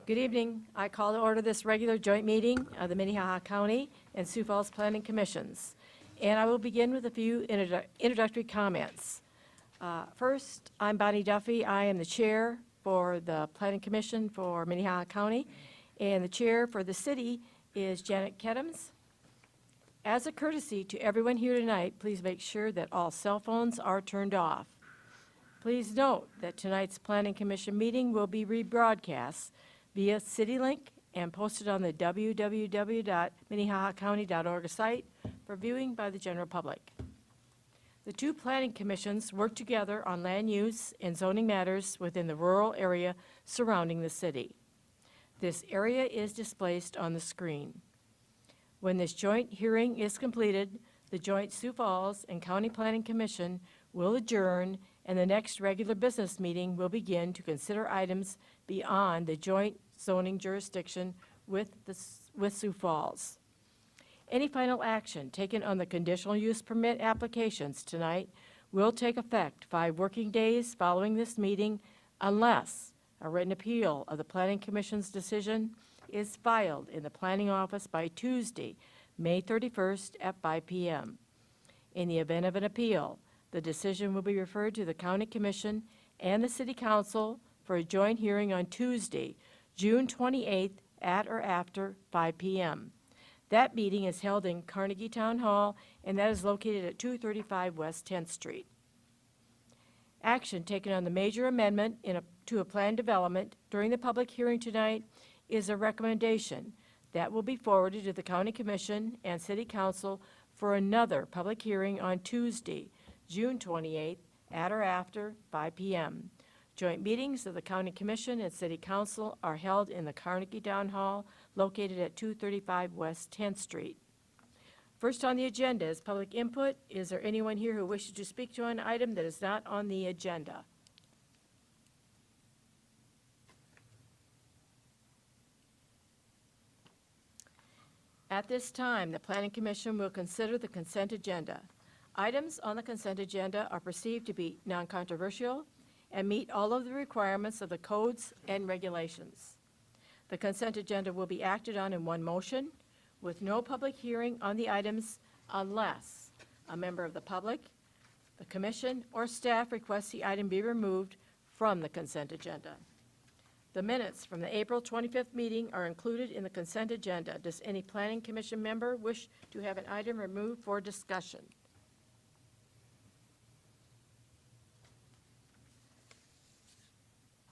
Good evening. I call to order this regular joint meeting of the Minnehaha County and Sioux Falls Planning Commissions. And I will begin with a few introductory comments. First, I'm Bonnie Duffy. I am the chair for the Planning Commission for Minnehaha County, and the chair for the city is Janet Kedums. As a courtesy to everyone here tonight, please make sure that all cell phones are turned off. Please note that tonight's Planning Commission meeting will be rebroadcast via CityLink and posted on the www.minnehahacounty.org site for viewing by the general public. The two planning commissions work together on land use and zoning matters within the rural area surrounding the city. This area is displayed on the screen. When this joint hearing is completed, the joint Sioux Falls and County Planning Commission will adjourn, and the next regular business meeting will begin to consider items beyond the joint zoning jurisdiction with Sioux Falls. Any final action taken on the conditional use permit applications tonight will take effect 5 working days following this meeting unless a written appeal of the Planning Commission's decision is filed in the Planning Office by Tuesday, May 31st at 5 p.m. In the event of an appeal, the decision will be referred to the County Commission and the City Council for a joint hearing on Tuesday, June 28th at or after 5 p.m. That meeting is held in Carnegie Town Hall, and that is located at 235 West 10th Street. Action taken on the major amendment to a plan development during the public hearing tonight is a recommendation that will be forwarded to the County Commission and City Council for another public hearing on Tuesday, June 28th at or after 5 p.m. Joint meetings of the County Commission and City Council are held in the Carnegie Town Hall located at 235 West 10th Street. First on the agenda is public input. Is there anyone here who wishes to speak to an item that is not on the agenda? At this time, the Planning Commission will consider the consent agenda. Items on the consent agenda are perceived to be non-controversial and meet all of the requirements of the codes and regulations. The consent agenda will be acted on in one motion with no public hearing on the items unless a member of the public, the commission, or staff requests the item be removed from the consent agenda. The minutes from the April 25th meeting are included in the consent agenda. Does any Planning Commission member wish to have an item removed for discussion?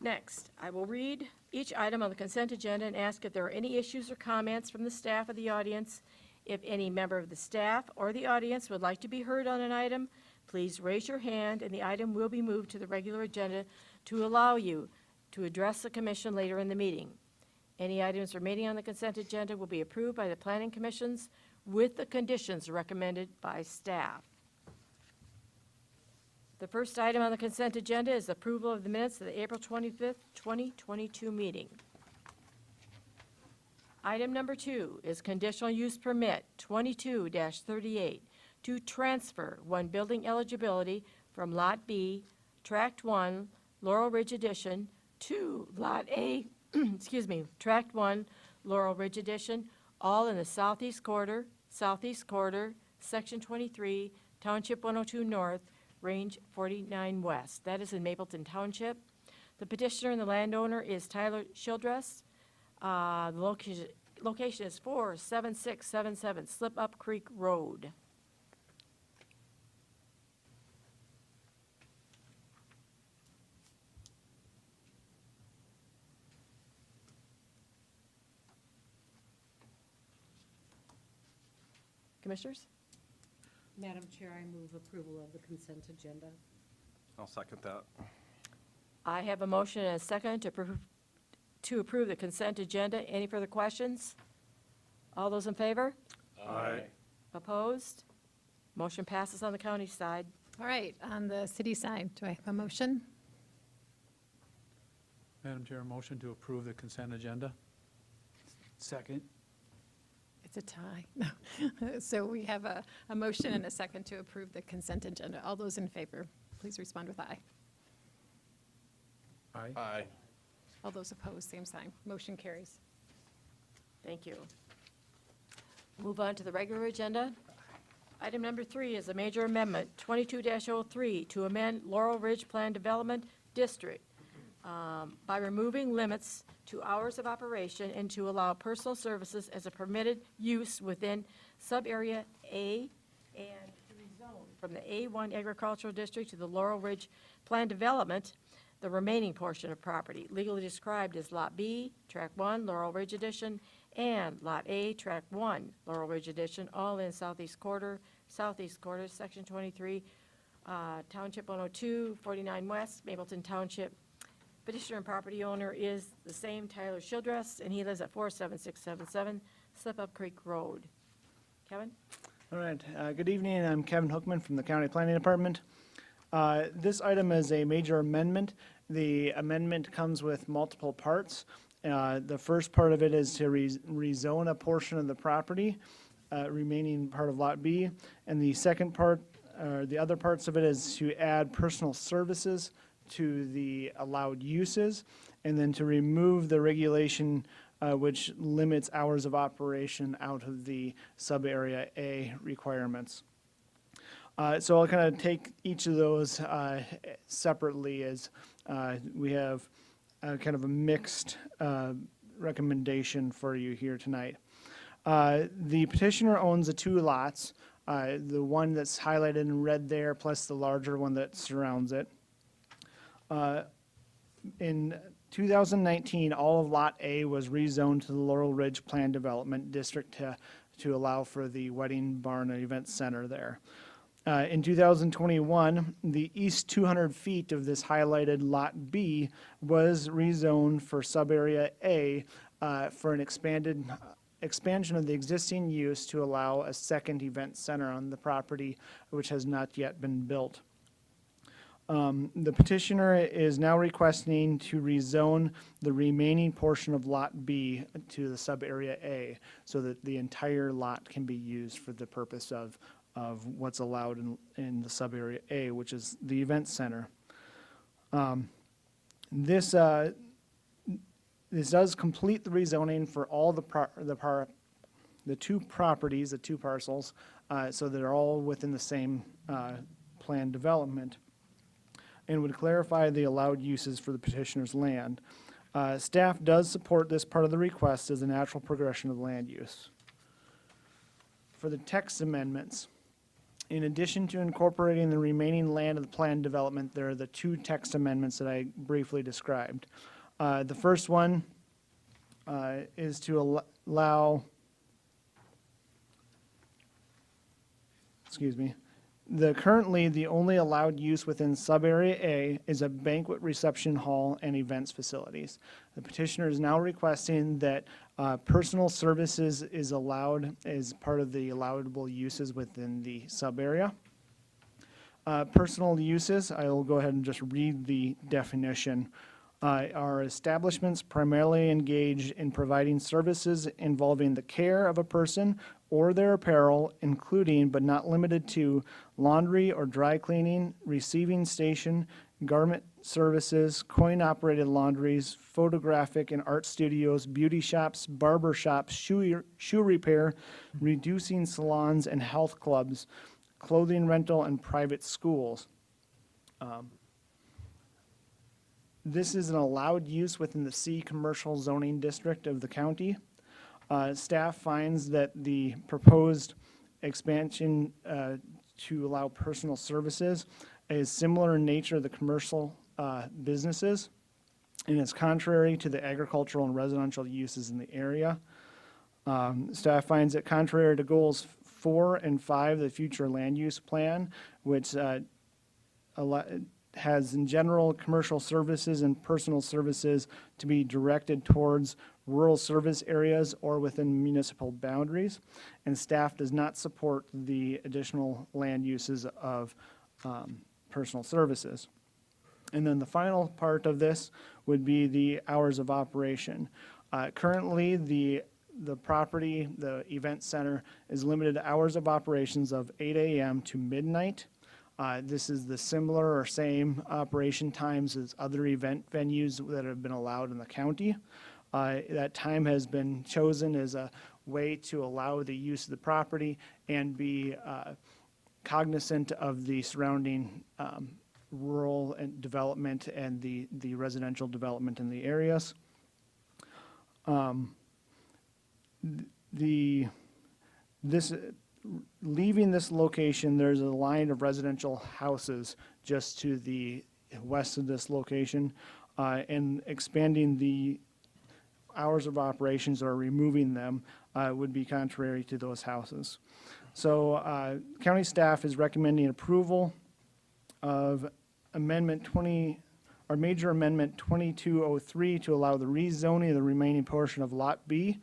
Next, I will read each item on the consent agenda and ask if there are any issues or comments from the staff or the audience. If any member of the staff or the audience would like to be heard on an item, please raise your hand and the item will be moved to the regular agenda to allow you to address the commission later in the meeting. Any items remaining on the consent agenda will be approved by the Planning Commissions with the conditions recommended by staff. The first item on the consent agenda is approval of the minutes of the April 25th, 2022 meeting. Item number 2 is conditional use permit 22-38 to transfer one building eligibility from Lot B, Tract 1, Laurel Ridge Addition, to Lot A, Tract 1, Laurel Ridge Addition, all in the southeast quarter, Section 23, Township 102 North, Range 49 West. That is in Mapleton Township. The petitioner and the landowner is Tyler Childress. The location is 47677 Slip Up Creek Road. Commissioners? Madam Chair, I move approval of the consent agenda. I'll second that. I have a motion and a second to approve the consent agenda. Any further questions? All those in favor? Aye. Opposed? Motion passes on the county side. All right, on the city side, do I have a motion? Madam Chair, a motion to approve the consent agenda. Second. It's a tie. So we have a motion and a second to approve the consent agenda. All those in favor, please respond with aye. Aye. Aye. All those opposed, same sign. Motion carries. Thank you. Move on to the regular agenda. Item number 3 is a major amendment, 22-03, to amend Laurel Ridge Plan Development District by removing limits to hours of operation and to allow personal services as a permitted use within sub-area A and to rezone from the A1 Agricultural District to the Laurel Ridge Plan Development, the remaining portion of property, legally described as Lot B, Tract 1, Laurel Ridge Edition, and Lot A, Tract 1, Laurel Ridge Edition, all in Southeast Quarter, Section 23, Township 102, 49 West, Mapleton Township. Petitioner and property owner is the same Tyler Childress, and he lives at 47677 Slip Up Creek Road. Kevin? All right, good evening. I'm Kevin Hookman from the County Planning Department. This item is a major amendment. The amendment comes with multiple parts. The first part of it is to rezone a portion of the property, remaining part of Lot B. And the second part, the other parts of it is to add personal services to the allowed uses, and then to remove the regulation which limits hours of operation out of the sub-area A requirements. So I'll kind of take each of those separately, as we have kind of a mixed recommendation for you here tonight. The petitioner owns the 2 lots, the one that's highlighted in red there, plus the larger one that surrounds it. In 2019, all of Lot A was rezoned to the Laurel Ridge Plan Development District to allow for the wedding barn and event center there. In 2021, the east 200 feet of this highlighted Lot B was rezoned for sub-area A for an expansion of the existing use to allow a second event center on the property, which has not yet been built. The petitioner is now requesting to rezone the remaining portion of Lot B to the sub-area A, so that the entire lot can be used for the purpose of what's allowed in the sub-area A, which is the event center. This does complete the rezoning for all the 2 properties, the 2 parcels, so they're all within the same planned development, and would clarify the allowed uses for the petitioner's land. Staff does support this part of the request as a natural progression of land use. For the text amendments, in addition to incorporating the remaining land of the planned development, there are the 2 text amendments that I briefly described. The first one is to allow, currently the only allowed use within sub-area A is a banquet reception hall and events facilities. The petitioner is now requesting that personal services is allowed as part of the allowable uses within the sub-area. Personal uses, I will go ahead and just read the definition. Are establishments primarily engaged in providing services involving the care of a person or their apparel, including but not limited to laundry or dry cleaning, receiving station, garment services, coin-operated laundries, photographic and art studios, beauty shops, barber shops, shoe repair, reducing salons and health clubs, clothing rental, and private schools. This is an allowed use within the C commercial zoning district of the county. Staff finds that the proposed expansion to allow personal services is similar in nature to the commercial businesses, and is contrary to the agricultural and residential uses in the area. Staff finds it contrary to goals 4 and 5 of the future land use plan, which has in general commercial services and personal services to be directed towards rural service areas or within municipal boundaries, and staff does not support the additional land uses of personal services. And then the final part of this would be the hours of operation. Currently, the property, the event center, is limited to hours of operations of 8 a.m. to midnight. This is the similar or same operation times as other event venues that have been allowed in the county. That time has been chosen as a way to allow the use of the property and be cognizant of the surrounding rural and development and the residential development in the areas. Leaving this location, there's a line of residential houses just to the west of this location, and expanding the hours of operations or removing them would be contrary to those houses. So county staff is recommending approval of Amendment 20, or Major Amendment 2203 to allow the rezoning of the remaining portion of Lot B.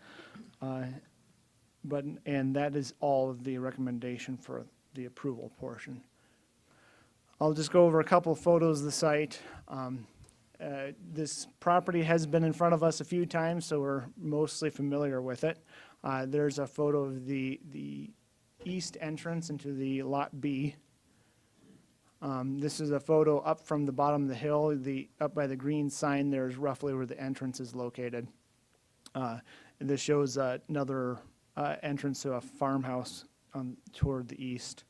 And that is all of the recommendation for the approval portion. I'll just go over a couple of photos of the site. This property has been in front of us a few times, so we're mostly familiar with it. There's a photo of the east entrance into the Lot B. This is a photo up from the bottom of the hill. Up by the green sign there is roughly where the entrance is located. This shows another entrance to a farmhouse toward the east.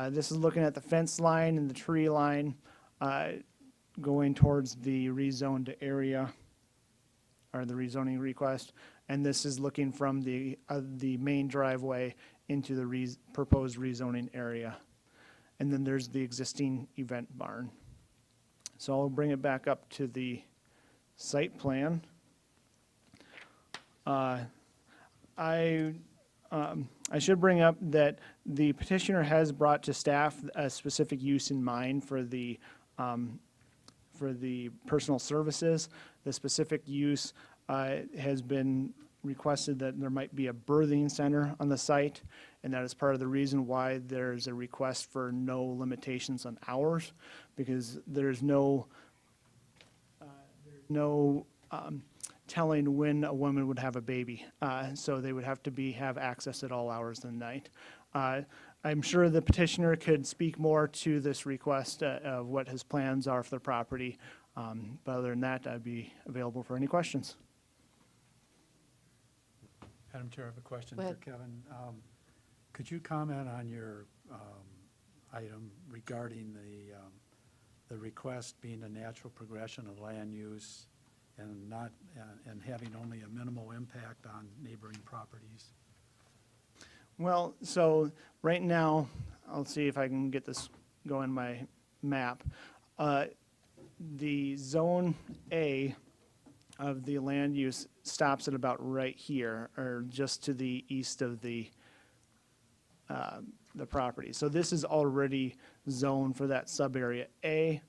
This is looking at the fence line and the tree line going towards the rezoned area, or the rezoning request. And this is looking from the main driveway into the proposed rezoning area. And then there's the existing event barn. So I'll bring it back up to the site plan. I should bring up that the petitioner has brought to staff a specific use in mind for the personal services. The specific use has been requested that there might be a birthing center on the site, and that is part of the reason why there's a request for no limitations on hours, because there's no telling when a woman would have a baby. So they would have to have access at all hours of the night. I'm sure the petitioner could speak more to this request of what his plans are for the property. But other than that, I'd be available for any questions. Madam Chair, I have a question Go for ahead. Kevin. Could you comment on your item regarding the request being a natural progression of land use and not, and having only a minimal impact on neighboring properties? Well, so right now, I'll see if I can get this going in my map. The Zone A of the land use stops at about right here, or just to the east of the property. So this is already zoned for that sub-area A.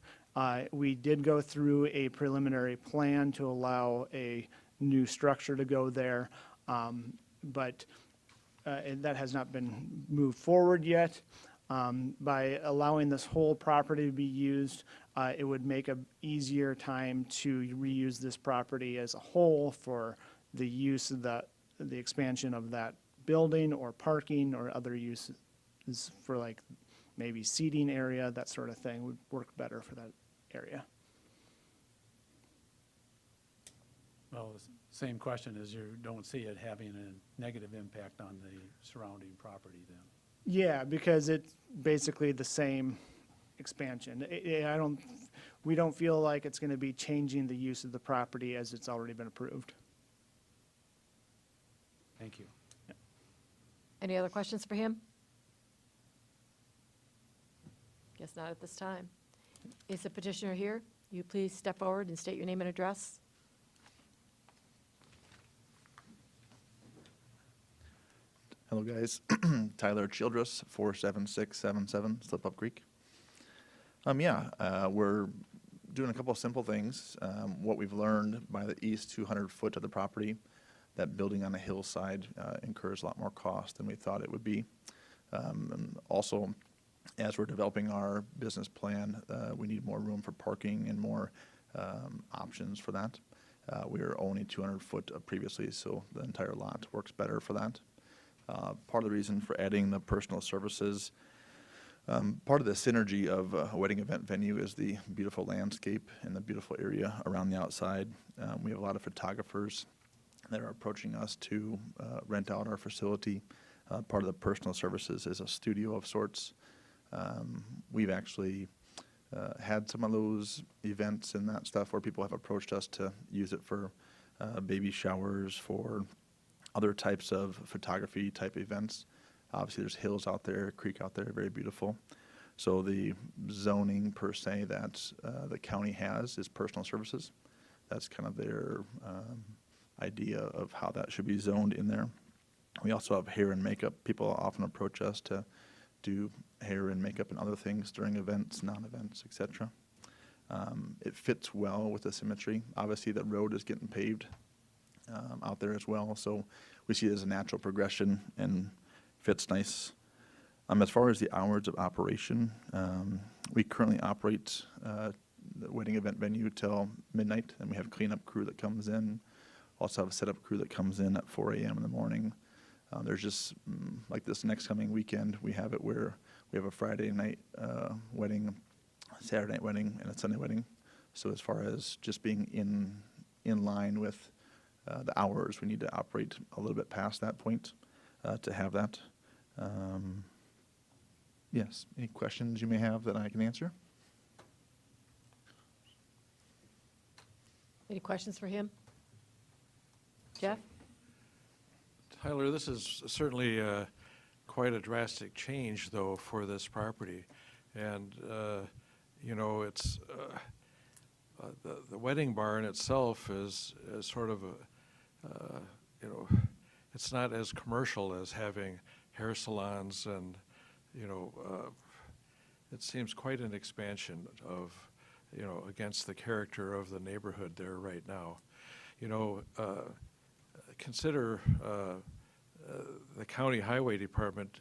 We did go through a preliminary plan to allow a new structure to go there, but and that has not been moved forward yet. By allowing this whole property to be used, it would make an easier time to reuse this property as a whole for the use of the expansion of that building or parking or other uses for, like, maybe seating area, that sort of thing would work better for that area. Well, same question is you don't see it having a negative impact on the surrounding property then? Yeah, because it's basically the same expansion. We don't feel like it's going to be changing the use of the property as it's already been approved. Thank you. Any other questions for him? Guess not at this time. Is the petitioner here? You please step forward and state your name and address. Hello, guys. Tyler Childress, 47677 Slip Up Creek. We're doing a couple of simple things. What we've learned by the east 200 foot of the property, that building on a hillside incurs a lot more cost than we thought it would be. And also, as we're developing our business plan, we need more room for parking and more options for that. We were only 200 foot previously, so the entire lot works better for that. Part of the reason for adding the personal services Part of the synergy of a wedding event venue is the beautiful landscape and the beautiful area around the outside. We have a lot of photographers that are approaching us to rent out our facility. Part of the personal services is a studio of sorts. We've actually had some of those events and that stuff where people have approached us to use it for baby showers, for other types of photography type events. Obviously, there's hills out there, a creek out there, very beautiful. So the zoning per se that the county has is personal services. That's kind of their idea of how that should be zoned in there. We also have hair and makeup. People often approach us to do hair and makeup and other things during events, non-events, etc. It fits well with the symmetry. Obviously, the road is getting paved out there as well, so we see it as a natural progression and fits nice. As far as the hours of operation, we currently operate the wedding event venue till midnight, and we have a cleanup crew that comes in. Also have a setup crew that comes in at 4 a.m. in the morning. There's just, like this next coming weekend, we have it where we have a Friday night wedding, Saturday night wedding, and a Sunday wedding. So as far as just being in line with the hours, we need to operate a little bit past that point to have that. Yes, any questions you may have that I can answer? Any questions for him? Jeff? Tyler, this is certainly quite a drastic change, though, for this property. And, you know, it's, the wedding barn itself is sort of a, you know, it's not as commercial as having hair salons and, you know, it seems quite an expansion of, you know, against the character of the neighborhood there right now. You know, consider the county highway department,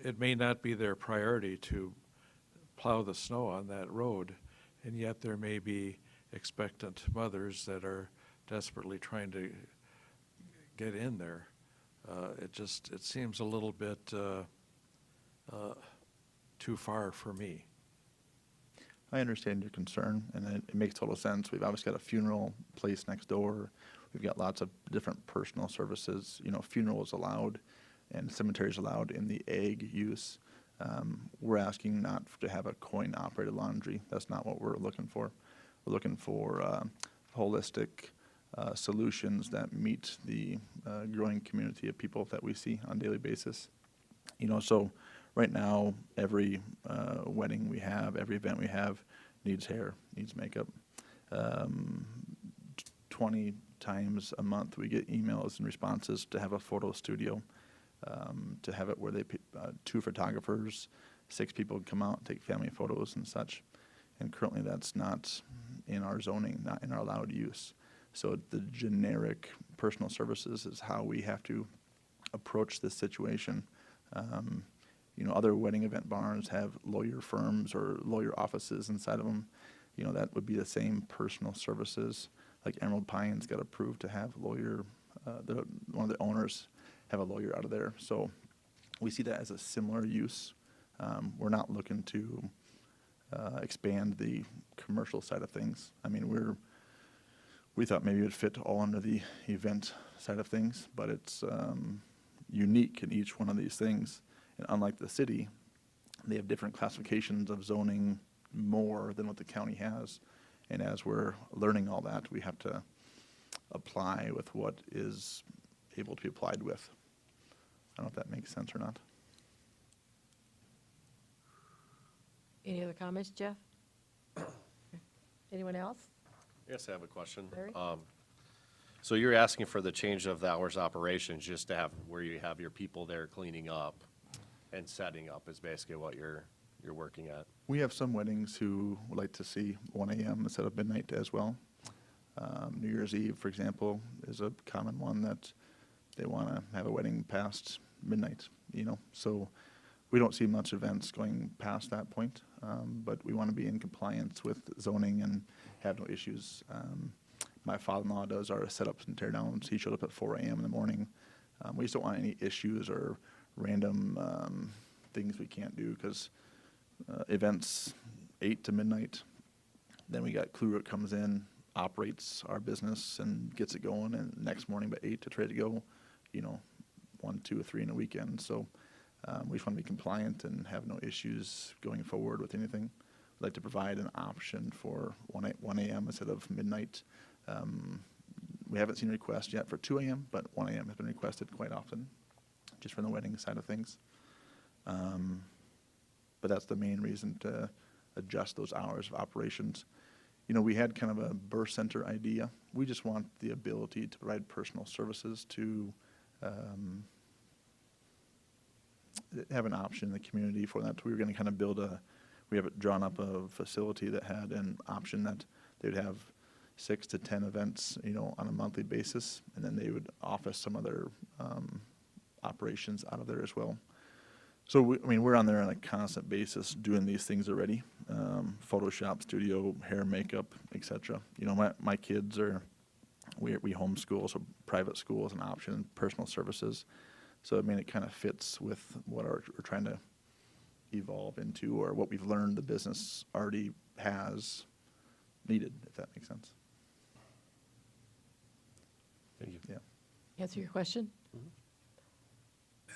it may not be their priority to plow the snow on that road, and yet there may be expectant mothers that are desperately trying to get in there. It seems a little bit too far for me. I understand your concern, and it makes total sense. We've obviously got a funeral place next door. We've got lots of different personal services. You know, funeral is allowed and cemetery is allowed in the ag use. We're asking not to have a coin-operated laundry. That's not what we're looking for. We're looking for holistic solutions that meet the growing community of people that we see on a daily basis. You know, so right now, every wedding we have, every event we have needs hair, needs makeup. 20 times a month we get emails and responses to have a photo studio, to have it where they 2 photographers, 6 people come out and take family photos and such. And currently that's not in our zoning, not in our allowed use. So the generic personal services is how we have to approach this situation. You know, other wedding event barns have lawyer firms or lawyer offices inside of them. You know, that would be the same personal services. Like Emerald Pines got approved to have lawyer, one of the owners have a lawyer out of there. So we see that as a similar use. We're not looking to expand the commercial side of things. I mean, we thought maybe it would fit all under the event side of things, but it's unique in each one of these things. And unlike the city, they have different classifications of zoning more than what the county has. And as we're learning all that, we have to apply with what is able to be applied with. I don't know if that makes sense or not. Any other comments, Jeff? Anyone else? Yes, I have a question. Larry? So you're asking for the change of the hours of operations just to have, where you have your people there cleaning up and setting up is basically what you're working at. We have some weddings who would like to see 1 a.m. instead of midnight as well. New Year's Eve, for example, is a common one that they want to have a wedding past midnight, you know. So we don't see much events going past that point, but we want to be in compliance with zoning and have no issues. My father-in-law does our setups and teardowns. He showed up at 4 a.m. in the morning. We just don't want any issues or random things we can't do, because events 8 to midnight, then we got crew that comes in, operates our business and gets it going, and next morning by 8 to try to go, 1, 2, or 3 in a weekend. So we just want to be compliant and have no issues going forward with anything. We'd like to provide an option for 1 a.m. instead of midnight. We haven't seen a request yet for 2 a.m., but 1 a.m. has been requested quite often, just from the wedding side of things. But that's the main reason to adjust those hours of operations. We had kind of a birth center idea. We just want the ability to provide personal services to have an option in the community for that. We were going to kind of we have it drawn up a facility that had an option that they would have 6 to 10 events, on a monthly basis, and then they would office some other operations out of there as well. So we're on there on a constant basis doing these things already. Photoshop studio, hair, makeup, etc. My kids we homeschool, so private school is an option, personal services. So it kind of fits with what we're trying to evolve into, or what we've learned the business already has needed, if that makes sense. Thank you. Yeah. Answer your question? Madam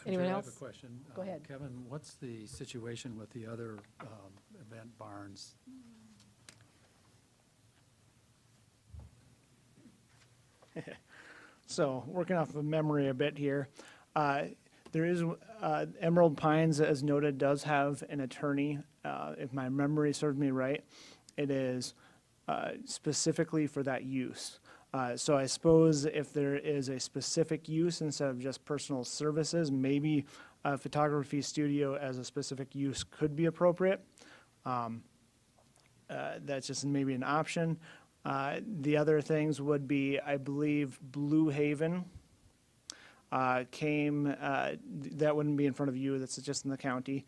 Anyone Chair, I have else? a question. Go ahead. Kevin, what's the situation with the other event barns? So, working off of memory a bit here, there is, Emerald Pines, as noted, does have an attorney. If my memory serves me right, it is specifically for that use. So I suppose if there is a specific use instead of just personal services, maybe a photography studio as a specific use could be appropriate. That's just maybe an option. The other things would be, I believe, Blue Haven came, that wouldn't be in front of you, that's just in the county.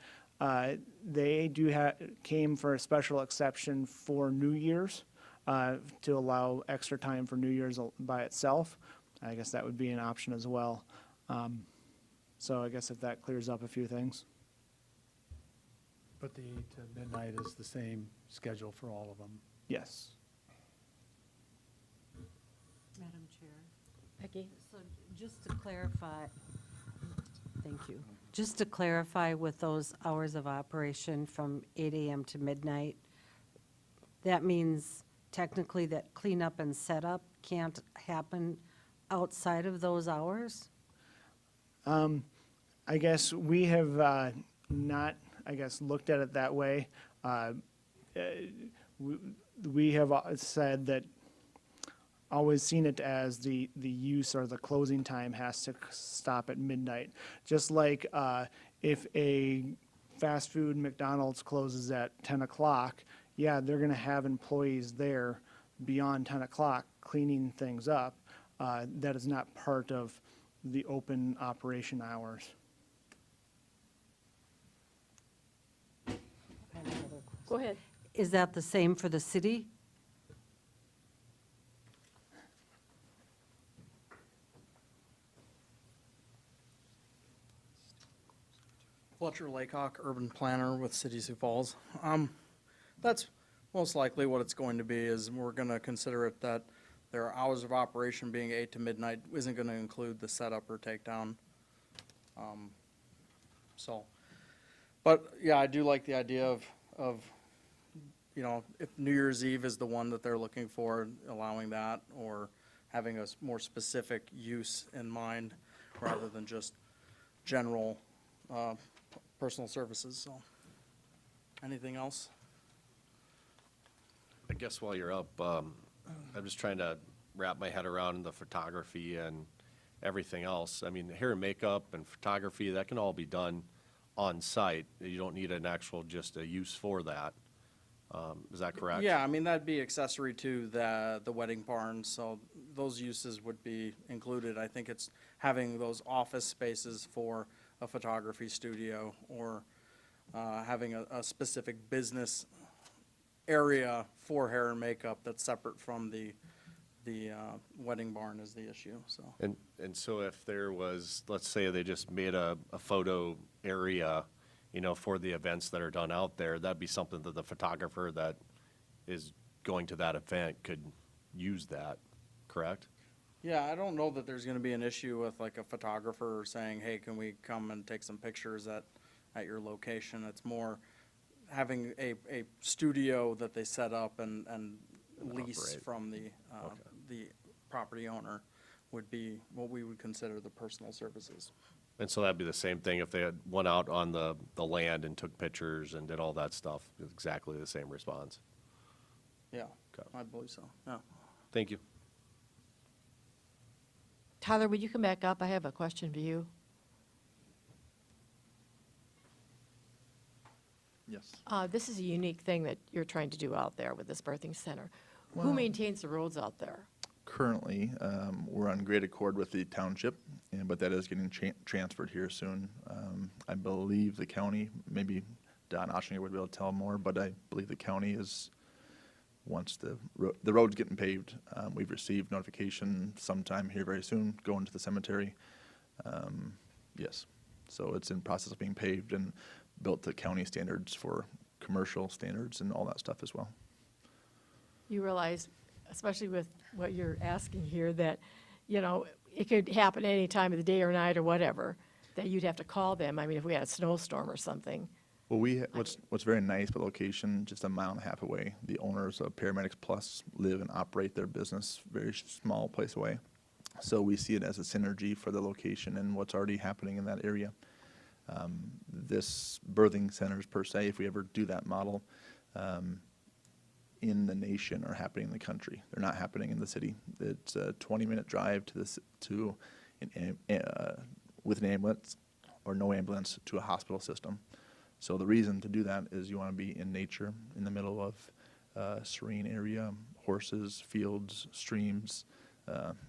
They came for a special exception for New Year's, to allow extra time for New Year's by itself. I guess that would be an option as well. So I guess if that clears up a few things. But the 8 to midnight is the same schedule for all of them. Yes. Madam Chair, Becky? so just to clarify, thank you. Just to clarify with those hours of operation from 8 a.m. to midnight, that means technically that cleanup and setup can't happen outside of those hours? I guess we have not, looked at it that way. We have said that, always seen it as the use or the closing time has to stop at midnight. Just like if a fast food McDonald's closes at 10 o'clock, yeah, they're going to have employees there beyond 10 o'clock cleaning things up. That is not part of the open operation hours. Go ahead. Is that the same for the city? Fletcher Laycock, urban planner with City Sioux Falls. That's most likely what it's going to be, is we're going to consider it that their hours of operation being 8 to midnight isn't going to include the setup or takedown. But yeah, I do like the idea of if New Year's Eve is the one that they're looking for, allowing that, or having a more specific use in mind rather than just general personal services. So, anything else? I guess while you're up, I'm just trying to wrap my head around the photography and everything else. I mean, hair and makeup and photography, that can all be done on site. You don't need an actual, just a use for that. Is that correct? Yeah, I mean, that'd be accessory to the wedding barn, so those uses would be included. I think it's having those office spaces for a photography studio, or having a specific business area for hair and makeup that's separate from the wedding barn is the issue, so. And so if there was, let's say they just made a photo area you know, for the events that are done out there, that'd be something that the photographer that is going to that event could use that, correct? Yeah, I don't know that there's gonna be an issue with like a photographer saying, hey, can we come and take some pictures at your location? It's more having a studio that they set up and lease operate. from the property owner would be what we would consider the personal services. And so that'd be the same thing if they had went out on the land and took pictures and did all that stuff, exactly the same response. Yeah, Okay. I believe so, yeah. Thank you. Tyler, would you come back up? I have a question for you. Yes. This is a unique thing that you're trying to do out there with this birthing center. Who Well- maintains the roads out there? Currently, we're on great accord with the township, but that is getting transferred here soon. I believe the county, maybe Don Oshinger would be able to tell more, but I believe the county is, once the road's getting paved, we've received notification sometime here very soon, going to the cemetery. Yes, so it's in process of being paved and built to county standards for commercial standards and all that stuff as well. You realize, especially with what you're asking here, that, you know, it could happen any time of the day or night or whatever, that you'd have to call them. I mean, if we had a snowstorm or something. Well, what's very nice about the location, just a mile and a half away. The owners of Paramedics Plus live and operate their business very small place away. So we see it as a synergy for the location and what's already happening in that area. This birthing centers per se, if we ever do that model, in the nation are happening in the country. They're not happening in the city. It's a 20-minute drive with an ambulance or no ambulance to a hospital system. So the reason to do that is you want to be in nature, in the middle of a serene area, horses, fields, streams,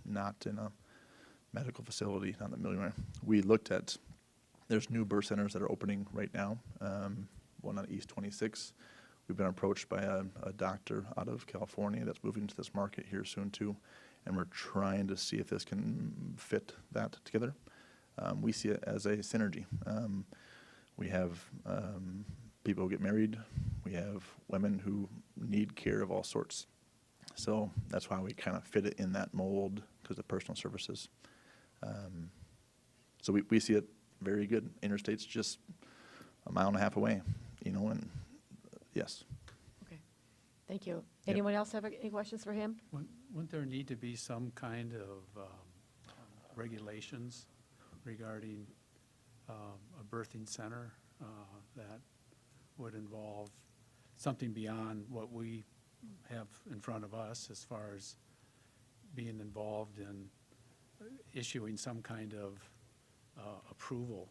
not in a medical facility, not in the middle of. We looked at, there's new birth centers that are opening right now, one on East 26. We've been approached by a doctor out of California that's moving to this market here soon too, and we're trying to see if this can fit that together. We see it as a synergy. We have people who get married. We have women who need care of all sorts. So that's why we kind of fit it in that mold, because of personal services. So we see it very good. Interstate's just a mile and a half away, you know, and yes. Okay, thank you. Anyone else have any questions for him? Wouldn't there need to be some kind of regulations regarding a birthing center that would involve something beyond what we have in front of us as far as being involved in issuing some kind of approval?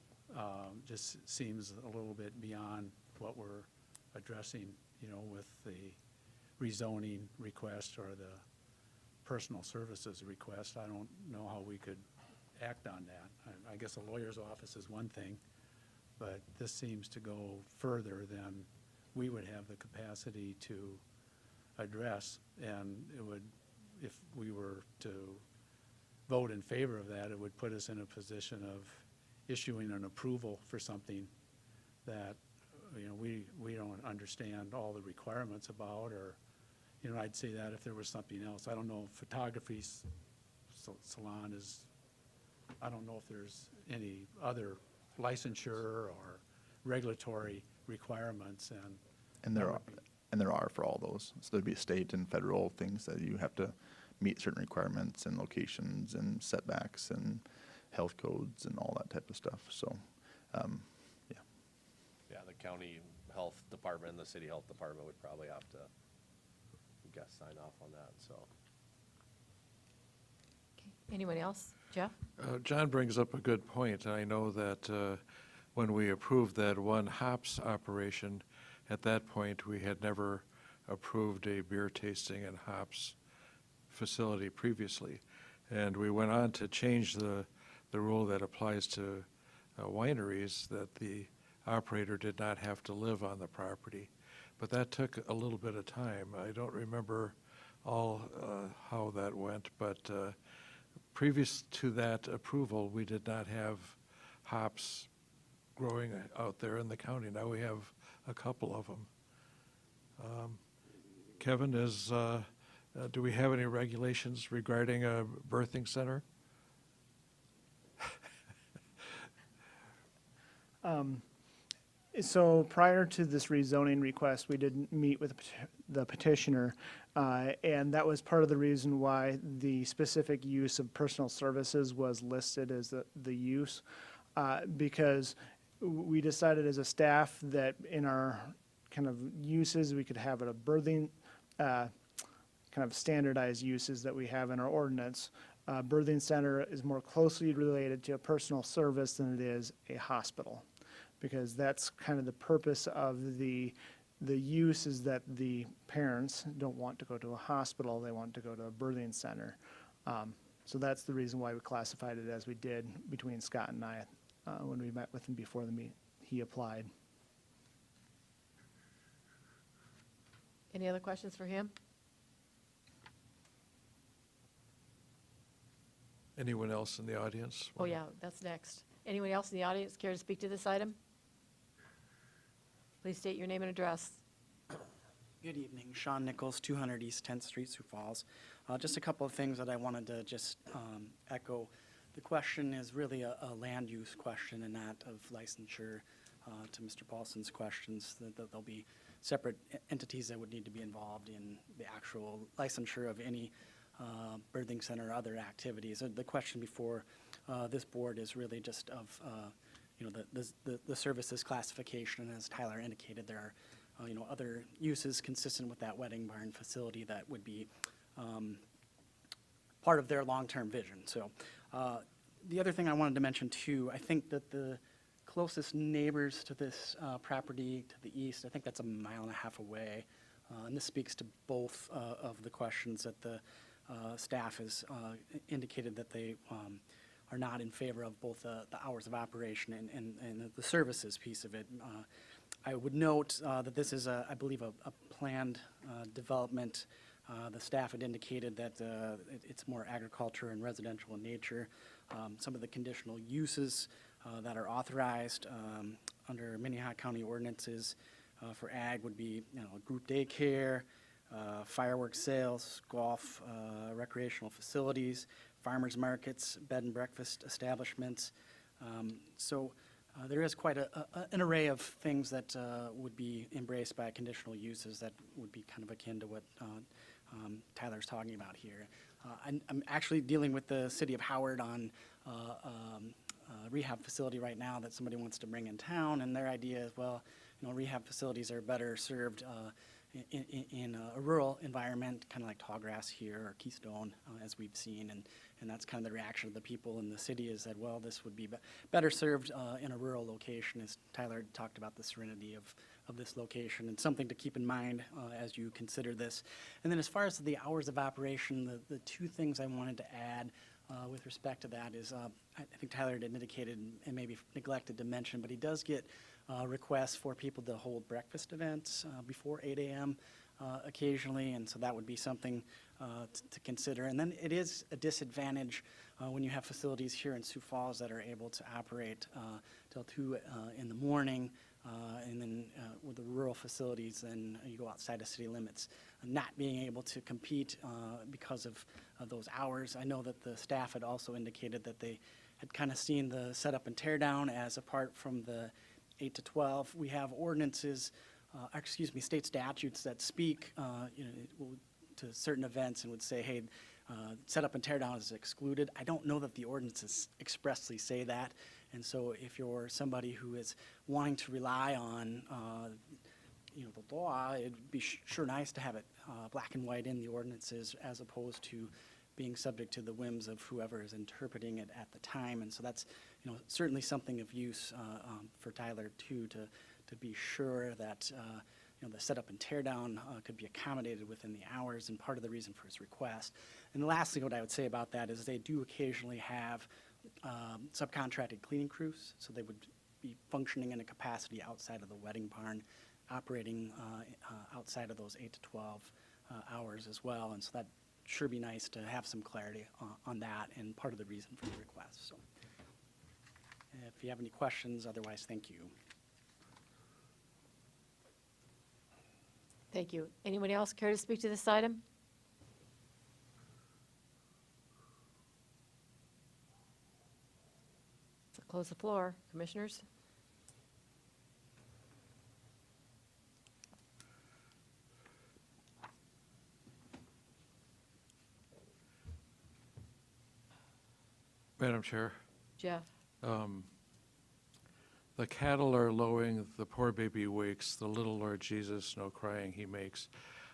Just seems a little bit beyond what we're addressing, you know, with the rezoning request or the personal services request. I don't know how we could act on that. I guess a lawyer's office is one thing, but this seems to go further than we would have the capacity to address. And it would, if we were to vote in favor of that, it would put us in a position of issuing an approval for something that, you know, we don't understand all the requirements about, or, you know, I'd say that if there was something else. I don't know if photography salon is, I don't know if there's any other licensure or regulatory requirements, And there are for all those. So there'd be state and federal things that you have to meet certain requirements and locations and setbacks and health codes and all that type of stuff. So, yeah. Yeah, the county health department and the city health department would probably have to, I guess, sign off on that, so. Anyone else? Jeff? John brings up a good point. I know that when we approved that one hops operation, at that point, we had never approved a beer tasting and hops facility previously. And we went on to change the rule that applies to wineries, that the operator did not have to live on the property. But that took a little bit of time. I don't remember all how that went, but previous to that approval, we did not have hops growing out there in the county. Now we have a couple of them. Kevin, do we have any regulations regarding a birthing center? So prior to this rezoning request, we did meet with the petitioner, and that was part of the reason why the specific use of personal services was listed as the use, because we decided as a staff that in our kind of uses, we could have it a birthing, kind of standardized uses that we have in our ordinance. Birthing center is more closely related to a personal service than it is a hospital, because that's kind of the purpose of the use is that the parents don't want to go to a hospital, they want to go to a birthing center. So that's the reason why we classified it as we did between Scott and I when we met with him before he applied. Any other questions for him? Anyone else in the audience? Oh, yeah, that's next. Anyone else in the audience care to speak to this item? Please state your name and address. Good evening, Sean Nichols, 200 East 10th Street, Sioux Falls. Just a couple of things that I wanted to just echo. The question is really a land use question and not of licensure. To Mr. Paulson's questions, that there'll be separate entities that would need to be involved in the actual licensure of any birthing center or other activities. The question before this board is really just of the services classification, and as Tyler indicated, there are other uses consistent with that wedding barn facility that would be part of their long-term vision. So the other thing I wanted to mention too, I think that the closest neighbors to this property to the east, I think that's 1.5 miles away, and this speaks to both of the questions that the staff has indicated that they are not in favor of both the hours of operation and the services piece of it. I would note that this is, I believe, a planned development. The staff had indicated that it's more agriculture and residential in nature. Some of the conditional uses that are authorized under Minnehaha County ordinances for ag would be group daycare, fireworks sales, golf, recreational facilities, farmers markets, bed and breakfast establishments. So there is quite an array of things that would be embraced by conditional uses that would be kind of akin to what Tyler's talking about here. I'm actually dealing with the city of Howard on rehab facility right now that somebody wants to bring in town, and their idea is, well, rehab facilities are better served in a rural environment, kind of like Tallgrass here or Keystone, as we've seen, and that's kind of the reaction of the people in the city is that, well, this would be better served in a rural location, as Tyler talked about the serenity of this location, and something to keep in mind as you consider this. And then as far as the hours of operation, the two things I wanted to add with respect to that is, I think Tyler had indicated and maybe neglected to mention, but he does get requests for people to hold breakfast events before 8 a.m. Occasionally, and so that would be something to consider. And then it is a disadvantage when you have facilities here in Sioux Falls that are able to operate till 2 in the morning, and then with the rural facilities, then you go outside of city limits, not being able to compete because of those hours. I know that the staff had also indicated that they had kind of seen the setup and tear down as apart from the 8 to 12. We have ordinances, state statutes that speak to certain events and would say, hey, setup and tear down is excluded. I don't know that the ordinances expressly say that. And so if you're somebody who is wanting to rely on the law, it'd be sure nice to have it black and white in the ordinances as opposed to being subject to the whims of whoever is interpreting it at the time. And so that's certainly something of use for Tyler too, to be sure that the setup and tear down could be accommodated within the hours, and part of the reason for his request. And lastly, what I would say about that is they do occasionally have subcontracted cleaning crews, so they would be functioning in a capacity outside of the wedding barn, operating outside of those 8 to 12 hours as well. And so that sure be nice to have some clarity on that, and part of the reason for the request. So, if you have any questions, otherwise, thank you. Thank you. Anyone else care to speak to this item? Close the floor. Commissioners? Madam Chair, Jeff? the cattle are lowing, the poor baby wakes, the little Lord Jesus no crying he makes.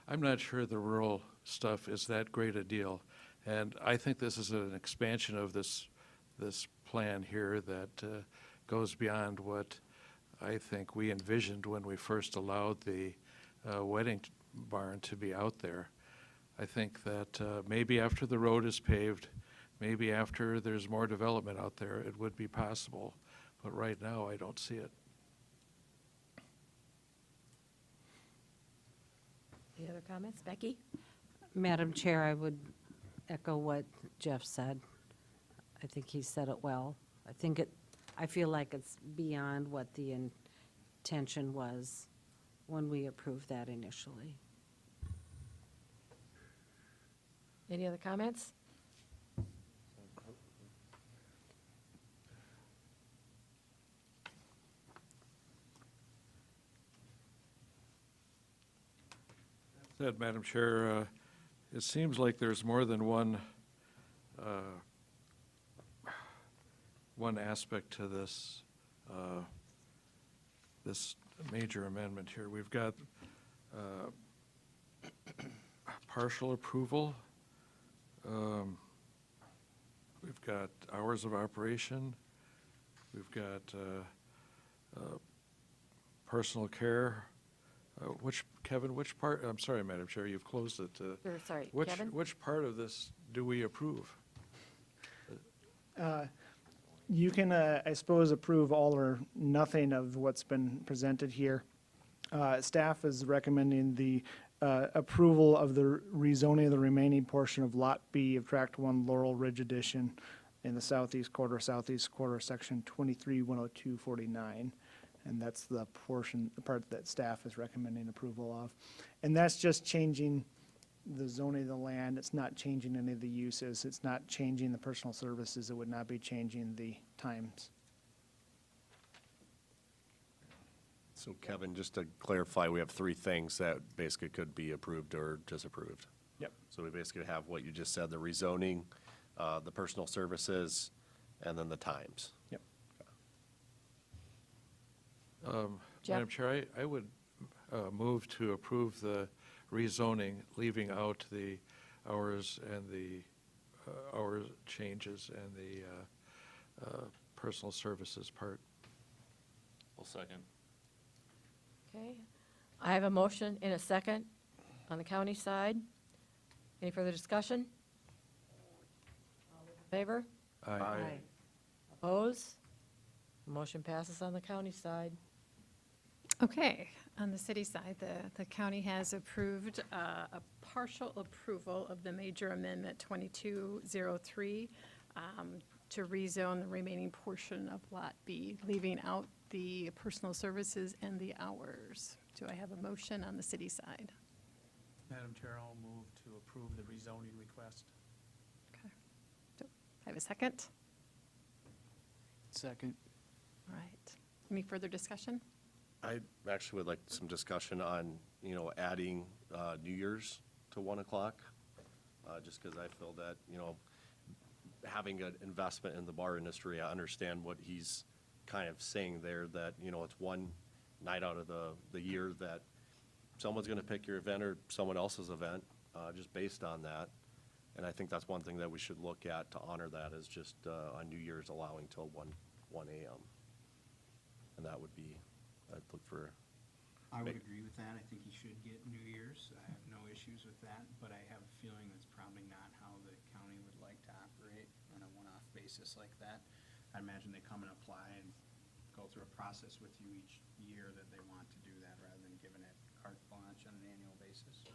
I'm not sure the rural stuff is that great a deal. And I think this is an expansion of this plan here that goes beyond what I think we envisioned when we first allowed the wedding barn to be out there. I think that maybe after the road is paved, maybe after there's more development out there, it would be possible. But right now, I don't see it. Any other comments? Becky? Madam Chair, I would echo what Jeff said. I think he said it well. I feel like it's beyond what the intention was when we approved that initially. Any other comments? Said, Madam Chair, it seems like there's more than one aspect to this this major amendment here. We've got partial approval. We've got hours of operation. We've got personal care. Kevin, which part, I'm sorry, Madam Chair, you've closed it. Sorry, Which Kevin? part of this do we approve? You can, I suppose, approve all or nothing of what's been presented here. Staff is recommending the approval of the rezoning of the remaining portion of Lot B of Tract 1 Laurel Ridge Edition in the southeast quarter, section 23-102-49. And that's the part that staff is recommending approval of. And that's just changing the zoning of the land. It's not changing any of the uses. It's not changing the personal services. It would not be changing the times. So Kevin, just to clarify, we have three things that basically could be approved or disapproved. Yep. So we basically have what you just said, the rezoning, the personal services, and then the times. Yep. Jeff? Madam Chair, I would move to approve the rezoning, leaving out the hours and the hour changes and the personal services part. I'll second. Okay. I have a motion and a second on the county side. Any further discussion? All those in favor? Aye. Oppose? Motion passes on the county side. Okay, on the city side, the county has approved a partial approval of the major amendment 2203 to rezone the remaining portion of Lot B, leaving out the personal services and the hours. Do I have a motion on the city side? Madam Chair, I'll move to approve the rezoning request. Okay. Do I have a second? Second. All right. Any further discussion? I actually would like some discussion on, adding New Year's to 1 o'clock, just because I feel that, having an investment in the bar industry, I understand what he's kind of saying there, that, it's one night out of the year that someone's going to pick your event or someone else's event, just based on that. And I think that's one thing that we should look at to honor that, is just on New Year's allowing till 1 a.m. And that would be, I'd look for. I would agree with that. I think he should get New Year's. I have no issues with that, but I have a feeling that's probably not how the county would like to operate on a one-off basis like that. I imagine they come and apply and go through a process with you each year that they want to do that, rather than giving it carte blanche on an annual basis.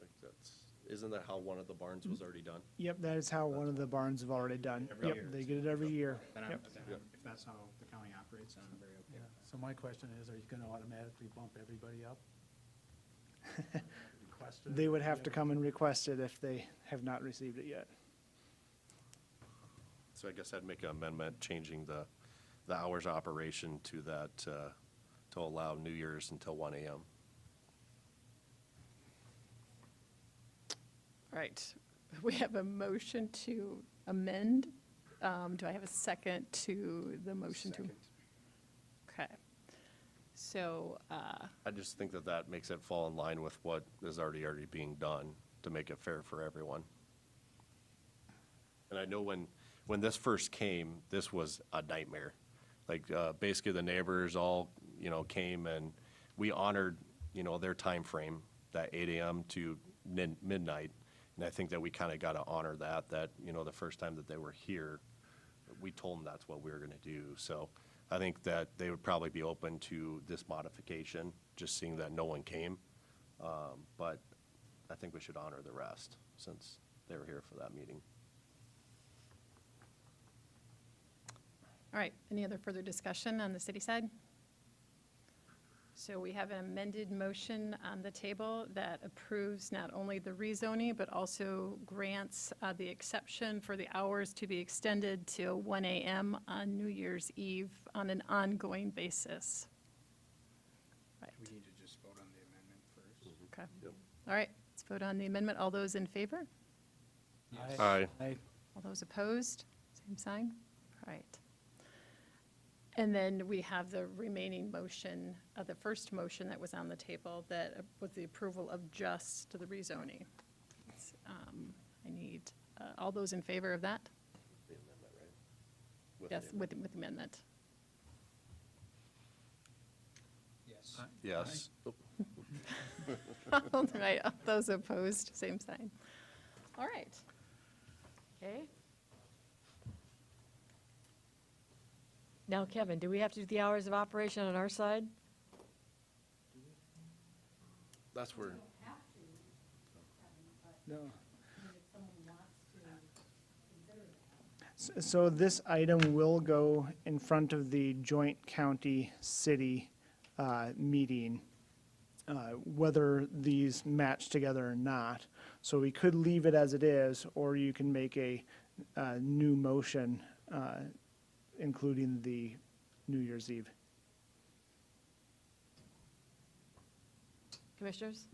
Like that's, Isn't that how one of the barns was already done? Yep, that is how one of the barns have already done. Every Yep, year. they get it every year. Then I'm, Yep. then if that's how the county operates, then I'm very okay with that. So my question is, are you going to automatically bump everybody up? Request it? They would have to come and request it if they have not received it yet. So I guess I'd make an amendment changing the hours of operation to that, to allow New Year's until 1 AM. All right, we have a motion to amend. Do I have a second to the motion to? Okay. So, I just think that that makes it fall in line with what is already being done to make it fair for everyone. And I know when this first came, this was a nightmare. Like, basically the neighbors all, came and we honored, their time frame, that 8 AM to midnight. And I think that we kind of got to honor that, the first time that they were here, we told them that's what we were going to do. So I think that they would probably be open to this modification, just seeing that no one came. But I think we should honor the rest since they were here for that meeting. all right, any other further discussion on the city side? So we have an amended motion on the table that approves not only the rezoning, but also grants the exception for the hours to be extended to 1 AM on New Year's Eve on an ongoing basis. Right, We need to just vote on the amendment first. okay. Yep. All right, let's vote on the amendment. All those in favor? Aye. All those opposed? Same sign? All right. And then we have the remaining motion, the first motion that was on the table that was the approval of just the rezoning. I need, all those in favor of that? The amendment, right? With Yes, the with amendment. Yes. Yes. All right, all those opposed, same sign. All right. Okay. Now, Kevin, do we have to do the hours of operation on our side? That's where, No. So this item will go in front of the joint county-city meeting, whether these match together or not. So we could leave it as it is, or you can make a new motion, including the New Year's Eve. Commissioners?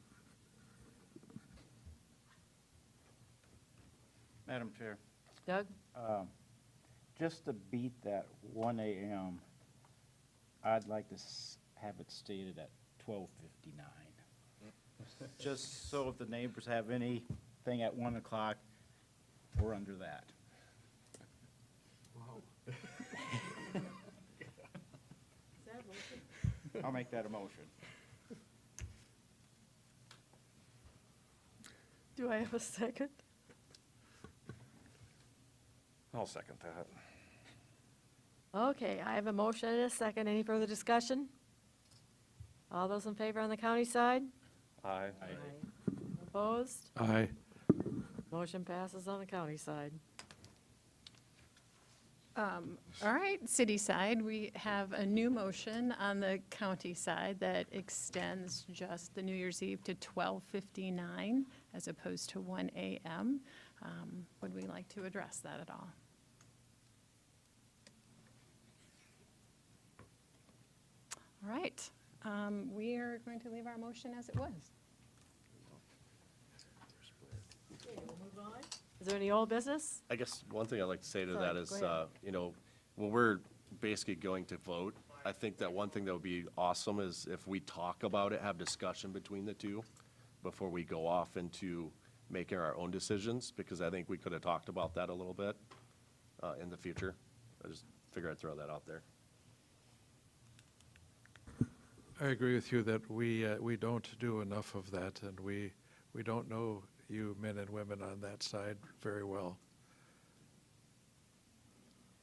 Madam Chair, Doug? just to beat that 1 AM, I'd like to have it stated at 12:59. Just so if the neighbors have anything at 1 o'clock, we're under that. I'll make that a motion. Do I have a second? I'll second that. Okay, I have a motion and a second. Any further discussion? All those in favor on the county side? Aye. Opposed? Aye. Motion passes on the county side. All right, city side, we have a new motion on the county side that extends just the New Year's Eve to 12:59 as opposed to 1 AM. Would we like to address that at all? All right, we are going to leave our motion as it was. Is there any old business? I guess one thing I'd like to say to Sorry, that is, go ahead. when we're basically going to vote, I think that one thing that would be awesome is if we talk about it, have discussion between the two before we go off into making our own decisions, because I think we could have talked about that a little bit in the future. I just figured I'd throw that out there. I agree with you that we don't do enough of that, and we don't know you men and women on that side very well.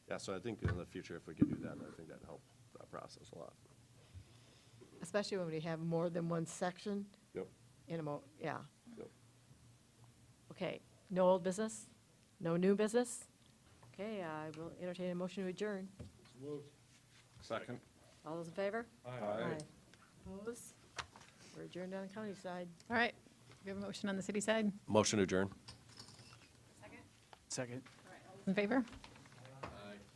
Yeah, so I think in the future, if we could do that, I think that'd help that process a lot. Especially when we have more than one section Yep. yeah. Yep. Okay, no old business? No new business? Okay, I will entertain a motion to adjourn. Second. All those in favor? Aye. Opposed? We're adjourned on the county side. All right, we have a motion on the city side. Motion to adjourn. Second. In favor?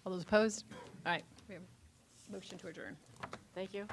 All those opposed? All right, we have a motion to adjourn. Thank you.